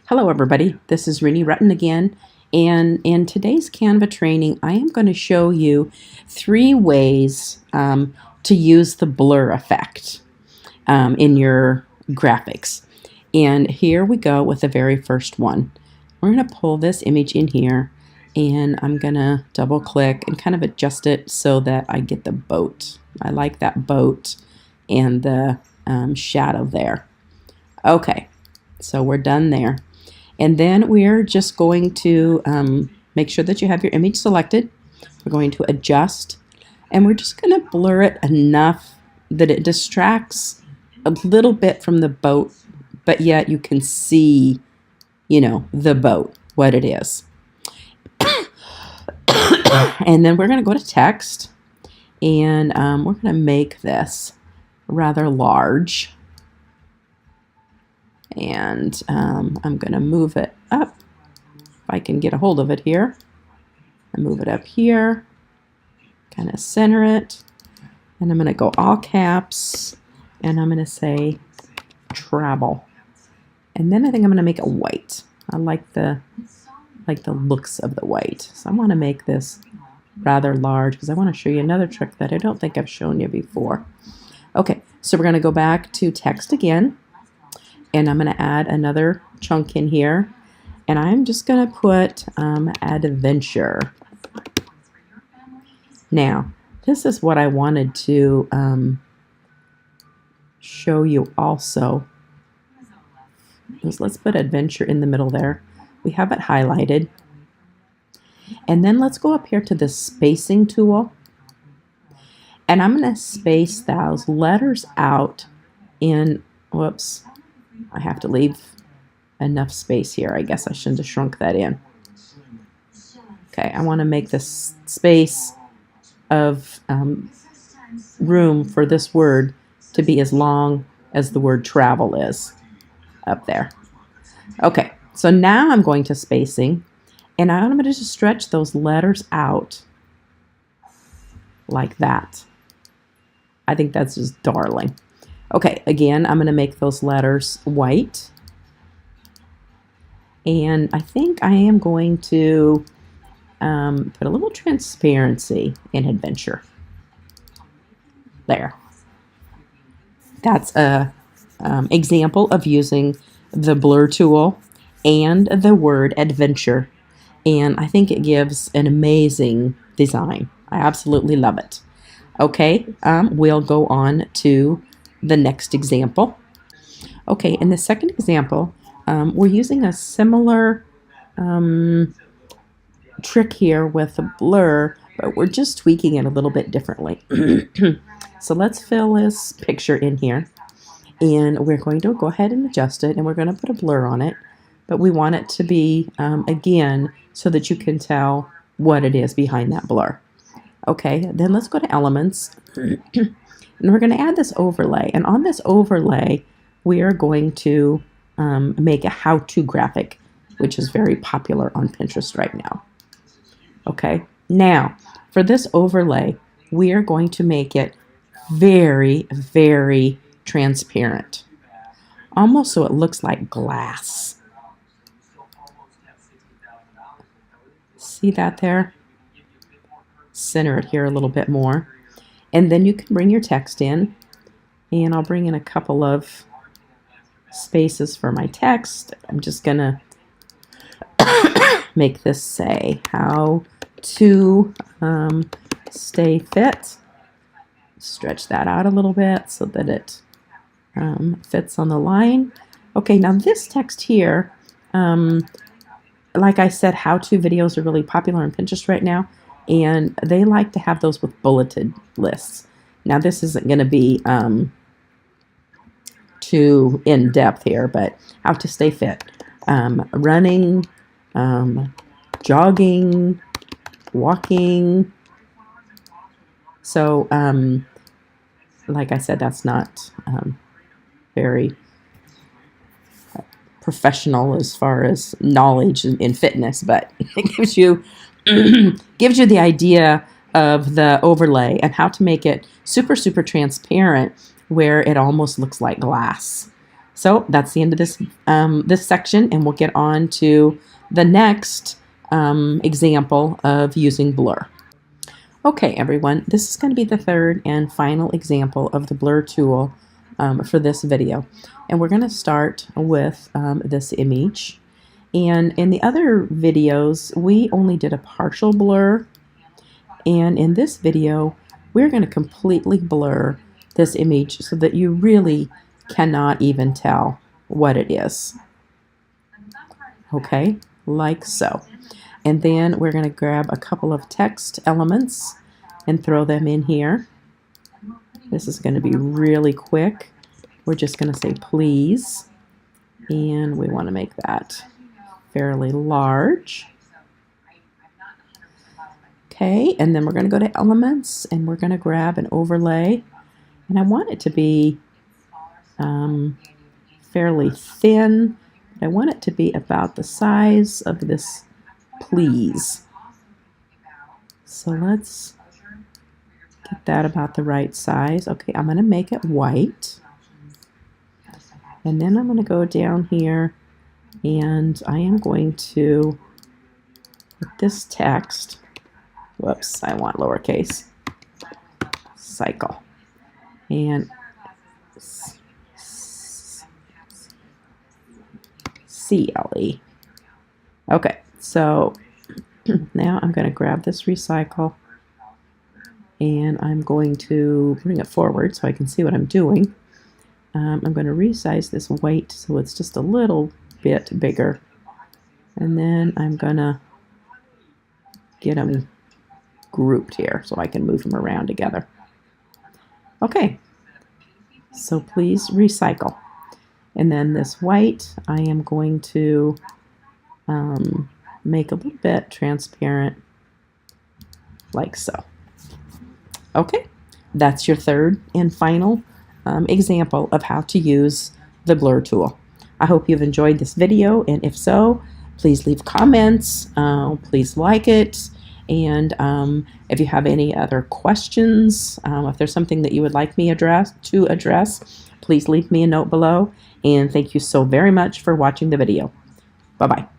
Hello everybody, this is Renee Rutten again, and in today's Canva training I am going to show you 3 ways to use the blur effect in your graphics. And here we go with the very first one. We're going to pull this image in here and I'm going to double click and kind of adjust it so that I get the boat. I like that boat and the shadow there. Okay, so we're done there. And then we're just going to make sure that you have your image selected. We're going to adjust, and we're just going to blur it enough that it distracts a little bit from the boat, but yet you can see, the boat, what it is. And then we're going to go to text, and we're going to make this rather large. And I'm going to move it up, if I can get a hold of it here. I move it up here, kind of center it, and I'm going to go all caps, and I'm going to say travel. And then I think I'm going to make it white. I like the looks of the white. So I want to make this rather large because I want to show you another trick that I don't think I've shown you before. Okay, so we're going to go back to text again. And I'm going to add another chunk in here. And I'm just going to put adventure. Now, this is what I wanted to show you also. Let's put adventure in the middle there. We have it highlighted. And then let's go up here to the spacing tool. And I'm going to space those letters out in, whoops. I have to leave enough space here. I guess I shouldn't have shrunk that in. Okay, I want to make this space of room for this word to be as long as the word travel is up there. Okay, so now I'm going to spacing, and I'm going to just stretch those letters out like that. I think that's just darling. Okay, again, I'm going to make those letters white. And I think I am going to put a little transparency in adventure. There. That's a example of using the blur tool and the word adventure. And I think it gives an amazing design. I absolutely love it. Okay, we'll go on to the next example. Okay, in the second example, we're using a similar trick here with a blur, but we're just tweaking it a little bit differently. So let's fill this picture in here, and we're going to go ahead and adjust it, and we're going to put a blur on it, but we want it to be, again, so that you can tell what it is behind that blur. Okay, then let's go to elements. And we're going to add this overlay. And on this overlay, we are going to make a how-to graphic, which is very popular on Pinterest right now. Okay, now for this overlay, we are going to make it very, very transparent. Almost so it looks like glass. See that there? Center it here a little bit more. And then you can bring your text in, and I'll bring in a couple of spaces for my text. I'm just going to make this say, how to stay fit. Stretch that out a little bit so that it fits on the line. Okay, now this text here, like I said, how-to videos are really popular on Pinterest right now. And they like to have those with bulleted lists. Now this isn't going to be too in-depth here, but how to stay fit. Running, jogging, walking. So, like I said, that's not very professional as far as knowledge in fitness, but it gives you gives you the idea of the overlay and how to make it super, super transparent where it almost looks like glass. So that's the end of this section, and we'll get on to the next example of using blur. Okay, everyone, this is going to be the third and final example of the blur tool for this video. And we're going to start with this image. And in the other videos, we only did a partial blur. And in this video, we're going to completely blur this image so that you really cannot even tell what it is. Okay, like so. And then we're going to grab a couple of text elements and throw them in here. This is going to be really quick. We're just going to say please, and we want to make that fairly large. Okay, and then we're going to go to elements, and we're going to grab an overlay, and I want it to be fairly thin. I want it to be about the size of this please. So let's get that about the right size. Okay, I'm going to make it white. And then I'm going to go down here and I am going to put this text, whoops, I want lowercase, cycle. And CLE. Okay, so now I'm going to grab this recycle and I'm going to bring it forward so I can see what I'm doing. I'm going to resize this white so it's just a little bit bigger. And then I'm going to get them grouped here so I can move them around together. Okay, so please recycle. And then this white, I am going to make a little bit transparent, like so. Okay, that's your third and final example of how to use the blur tool. I hope you've enjoyed this video, and if so, please leave comments, please like it, and if you have any other questions, if there's something that you would like me to address, please leave me a note below, and thank you so very much for watching the video. Bye-bye.